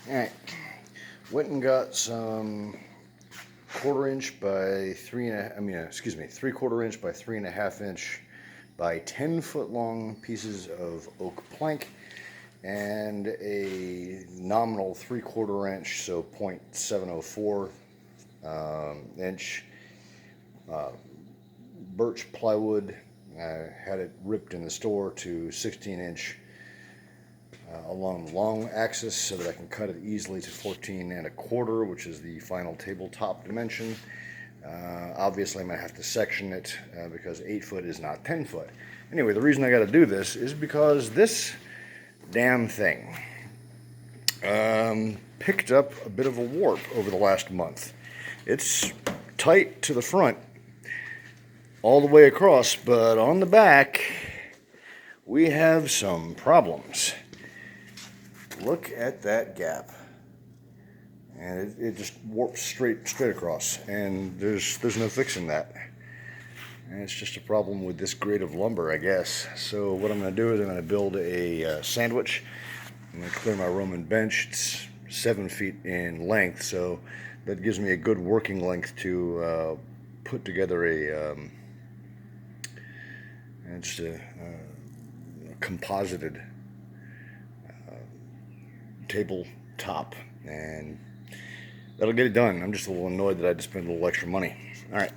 Alright, went and got some 1/4 inch by 3/4 inch by 3.5 inch by 10-foot long pieces of oak plank and a nominal 3/4 inch, so 0.704 inch birch plywood. I had it ripped in the store to 16-inch along the long axis so that I can cut it easily to 14.25, which is the final tabletop dimension. Obviously I'm going to have to section it because 8 foot is not 10 foot. Anyway, the reason I got to do this is because this damn thing picked up a bit of a warp over the last month. It's tight to the front all the way across, but on the back we have some problems. Look at that gap, and it just warps straight across, and there's no fixing that. And it's just a problem with this grade of lumber, I guess. So what I'm going to do is I'm going to build a sandwich. I'm going to clear my Roman bench. It's 7 feet in length, so that gives me a good working length to put together a composited tabletop, and that'll get it done. I'm just a little annoyed that I had to spend a little extra money. All right.